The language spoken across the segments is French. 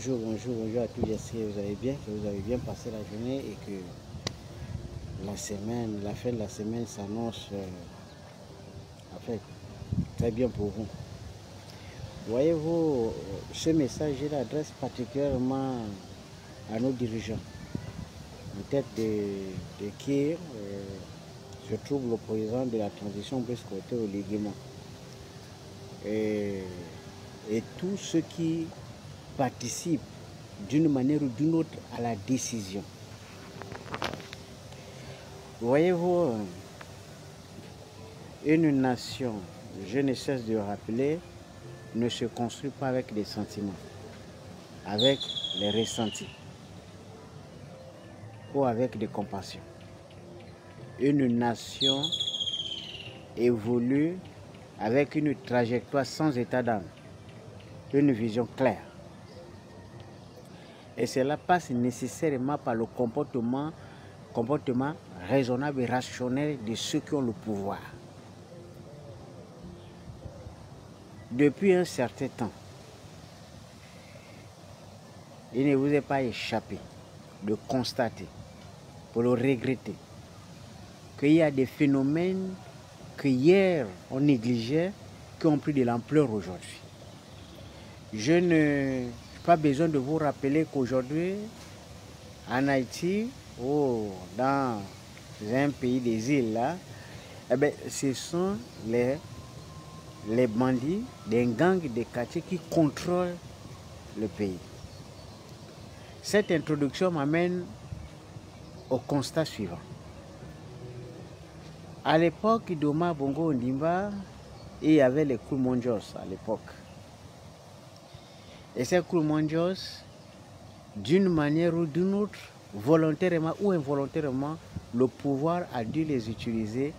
bonjour à tous. J'espère que vous allez bien, que vous avez bien passé la journée et que la fin de la semaine s'annonce en fait très bien pour vous. Voyez-vous, ce message l'adresse particulièrement à nos dirigeants, en tête de qui se trouve le président de la transition plus côté au léguement. Et tous ceux qui participent d'une manière ou d'une autre à la décision. Voyez-vous, une nation, je ne cesse de rappeler, ne se construit pas avec des sentiments, avec les ressentis ou avec des compassions. Une nation évolue avec une trajectoire sans état d'âme, une vision claire. Et cela passe nécessairement par le comportement raisonnable et rationnel de ceux qui ont le pouvoir. Depuis un certain temps, il ne vous est pas échappé de constater, pour le regretter, qu'il y a des phénomènes que hier on négligeait, qui ont pris de l'ampleur aujourd'hui. Je n'ai pas besoin de vous rappeler qu'aujourd'hui, en Haïti ou dans un pays des îles, là, ce sont les bandits des gangs des quartiers qui contrôlent le pays. Cette introduction m'amène au constat suivant. À l'époque d'Omar Bongo Ondimba, il y avait les Koumondios à l'époque. Et ces Koumondios, d'une manière ou d'une autre, volontairement ou involontairement, le pouvoir a dû les utiliser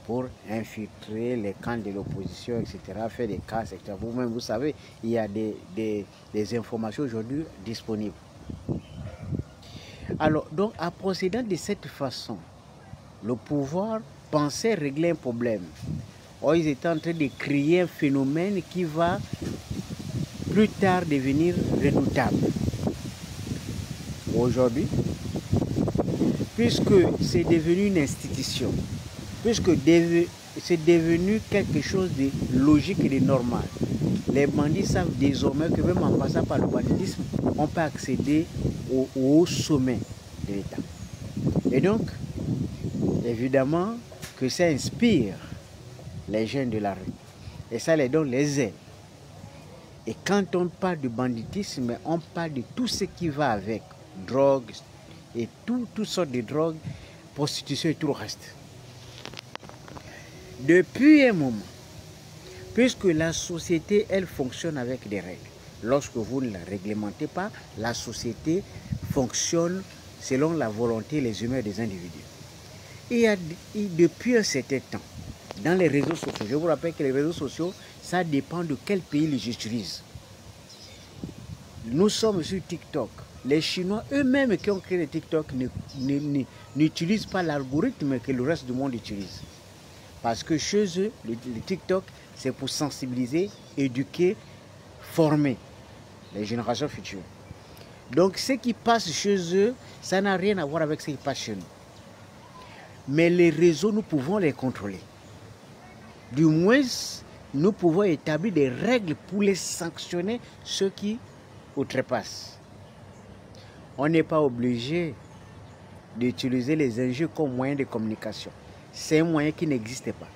pour infiltrer les camps de l'opposition, etc., faire des cas, etc. Vous-même, vous savez, il y a des informations aujourd'hui disponibles. Alors, donc, en procédant de cette façon, le pouvoir pensait régler un problème. Or, ils étaient en train de créer un phénomène qui va plus tard devenir redoutable. Aujourd'hui, puisque c'est devenu une institution, puisque c'est devenu quelque chose de logique et de normal, les bandits savent désormais que même en passant par le banditisme, on peut accéder au sommet de l'État. Et donc, évidemment, que ça inspire les jeunes de la rue. Et ça les donne les ailes. Et quand on parle de banditisme, on parle de tout ce qui va avec. Drogue et toutes sortes de drogues, prostitution et tout le reste. Depuis un moment, puisque la société, elle fonctionne avec des règles. Lorsque vous ne la réglementez pas, la société fonctionne selon la volonté et les humeurs des individus. Et depuis un certain temps, dans les réseaux sociaux, je vous rappelle que les réseaux sociaux, ça dépend de quel pays les utilisent. Nous sommes sur TikTok. Les Chinois eux-mêmes qui ont créé le TikTok n'utilisent pas l'algorithme que le reste du monde utilise. Parce que chez eux, le TikTok, c'est pour sensibiliser, éduquer, former les générations futures. Donc ce qui passe chez eux, ça n'a rien à voir avec ce qui passe chez nous. Mais les réseaux, nous pouvons les contrôler. Du moins, nous pouvons établir des règles pour les sanctionner, ceux qui outrepassent. On n'est pas obligé d'utiliser les injures comme moyen de communication. C'est un moyen qui n'existe pas.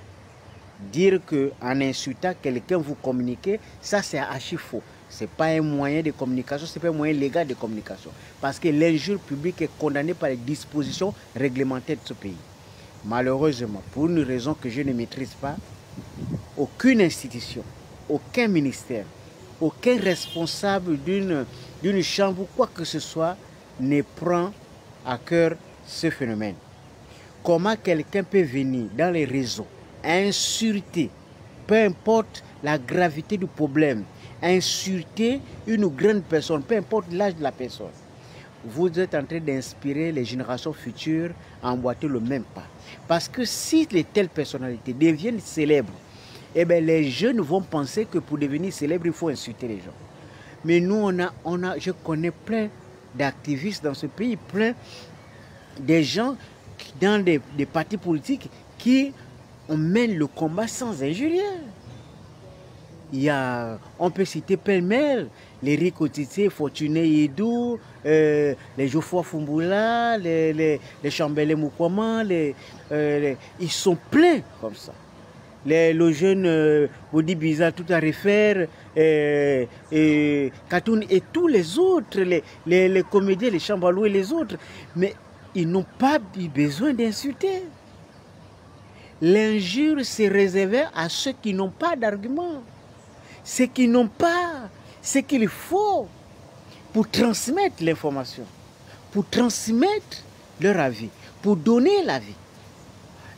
Dire qu'en insultant quelqu'un, vous communiquez, ça c'est archi faux. Ce n'est pas un moyen de communication, ce n'est pas un moyen légal de communication. Parce que l'injure publique est condamnée par les dispositions réglementaires de ce pays. Malheureusement, pour une raison que je ne maîtrise pas, aucune institution, aucun ministère, aucun responsable d'une chambre ou quoi que ce soit ne prend à cœur ce phénomène. Comment quelqu'un peut venir dans les réseaux, insulter, peu importe la gravité du problème, insulter une grande personne, peu importe l'âge de la personne. Vous êtes en train d'inspirer les générations futures à emboîter le même pas. Parce que si les telles personnalités deviennent célèbres, eh bien les jeunes vont penser que pour devenir célèbres, il faut insulter les gens. Mais nous, je connais plein d'activistes dans ce pays, plein des gens dans des partis politiques qui mènent le combat sans injurier. On peut citer pêle-mêle les Rico Tite, Fortuné Yedou, les Geoffroy Fumboula, les Chambelé Moukouama, ils sont pleins comme ça. Le jeune Bodi Biza, tout à refaire, Katoun et tous les autres, les comédiens, les Chambalou et les autres. Mais ils n'ont pas eu besoin d'insulter. L'injure s'est réservée à ceux qui n'ont pas d'argument. Ceux qui n'ont pas ce qu'il faut pour transmettre l'information, pour transmettre leur avis, pour donner l'avis.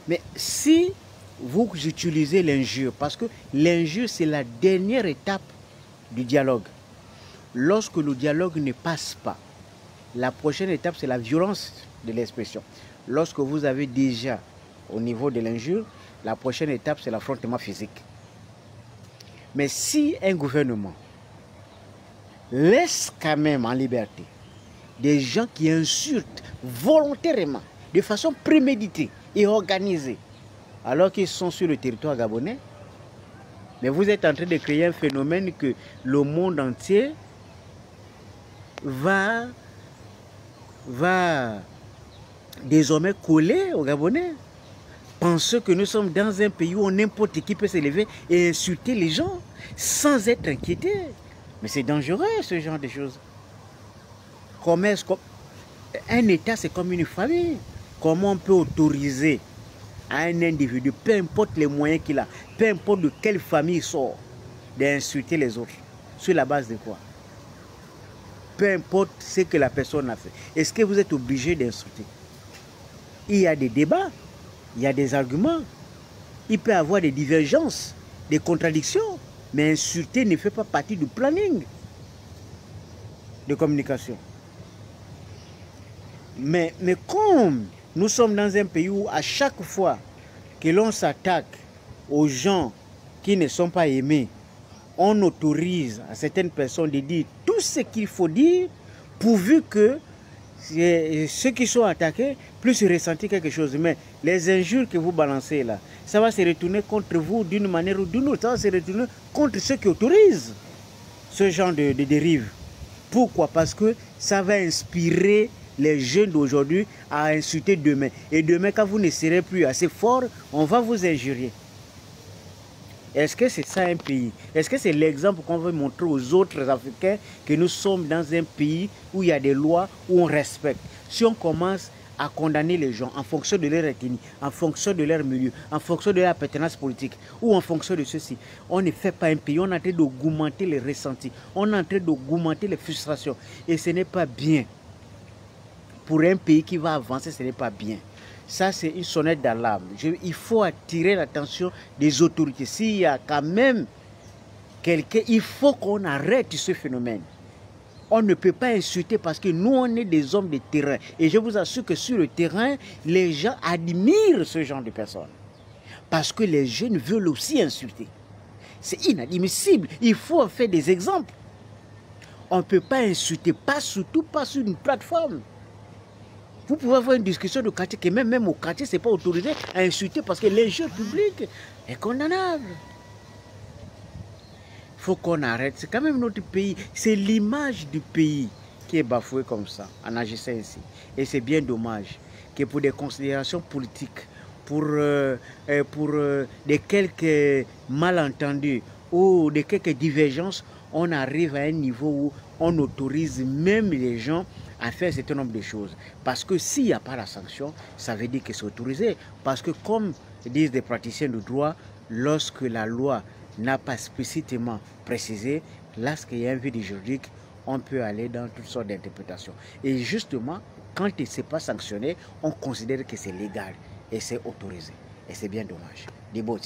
Mais si vous utilisez l'injure, parce que l'injure c'est la dernière étape du dialogue. Lorsque le dialogue ne passe pas, la prochaine étape c'est la violence de l'expression. Lorsque vous avez déjà au niveau de l'injure, la prochaine étape c'est l'affrontement physique. Mais si un gouvernement laisse quand même en liberté des gens qui insultent volontairement, de façon préméditée et organisée, alors qu'ils sont sur le territoire gabonais, mais vous êtes en train de créer un phénomène que le monde entier va désormais coller aux Gabonais. Pensez que nous sommes dans un pays où n'importe qui peut s'élever et insulter les gens sans être inquiété. Mais c'est dangereux ce genre de choses. Un État, c'est comme une famille. Comment on peut autoriser à un individu, peu importe les moyens qu'il a, peu importe de quelle famille il sort, d'insulter les autres? Sur la base de quoi? Peu importe ce que la personne a fait. Est-ce que vous êtes obligé d'insulter? Il y a des débats. Il y a des arguments, il peut y avoir des divergences, des contradictions, mais insulter ne fait pas partie du planning de communication. Mais comme nous sommes dans un pays où à chaque fois que l'on s'attaque aux gens qui ne sont pas aimés, on autorise à certaines personnes de dire tout ce qu'il faut dire, pourvu que ceux qui sont attaqués puissent ressentir quelque chose. Mais les injures que vous balancez là, ça va se retourner contre vous d'une manière ou d'une autre. Ça va se retourner contre ceux qui autorisent ce genre de dérive. Pourquoi? Parce que ça va inspirer les jeunes d'aujourd'hui à insulter demain. Et demain, quand vous ne serez plus assez fort, on va vous injurier. Est-ce que c'est ça un pays? Est-ce que c'est l'exemple qu'on veut montrer aux autres Africains que nous sommes dans un pays où il y a des lois, où on respecte? Si on commence à condamner les gens en fonction de leur ethnie, en fonction de leur milieu, en fonction de leur appartenance politique ou en fonction de ceci, on ne fait pas un pays. On est en train d'augmenter les ressentis, on est en train d'augmenter les frustrations. Et ce n'est pas bien. Pour un pays qui va avancer, ce n'est pas bien. Ça, c'est une sonnette d'alarme. Il faut attirer l'attention des autorités. S'il y a quand même quelqu'un, il faut qu'on arrête ce phénomène. On ne peut pas insulter parce que nous, on est des hommes de terrain. Et je vous assure que sur le terrain, les gens admirent ce genre de personnes. Parce que les jeunes veulent aussi insulter. C'est inadmissible. Il faut en faire des exemples. On ne peut pas insulter, surtout pas sur une plateforme. Vous pouvez avoir une discussion de quartier, que même au quartier, ce n'est pas autorisé à insulter parce que l'injure publique est condamnable. Il faut qu'on arrête. C'est quand même notre pays. C'est l'image du pays qui est bafouée comme ça, en agissant ici. Et c'est bien dommage que pour des considérations politiques, pour des quelques malentendus ou des quelques divergences, on arrive à un niveau où on autorise même les gens à faire un certain nombre de choses. Parce que s'il n'y a pas la sanction, ça veut dire que c'est autorisé. Parce que comme disent des praticiens de droit, lorsque la loi n'a pas explicitement précisé, lorsqu'il y a un vide juridique, on peut aller dans toutes sortes d'interprétations. Et justement, quand il ne s'est pas sanctionné, on considère que c'est légal et c'est autorisé. Et c'est bien dommage. Des beaux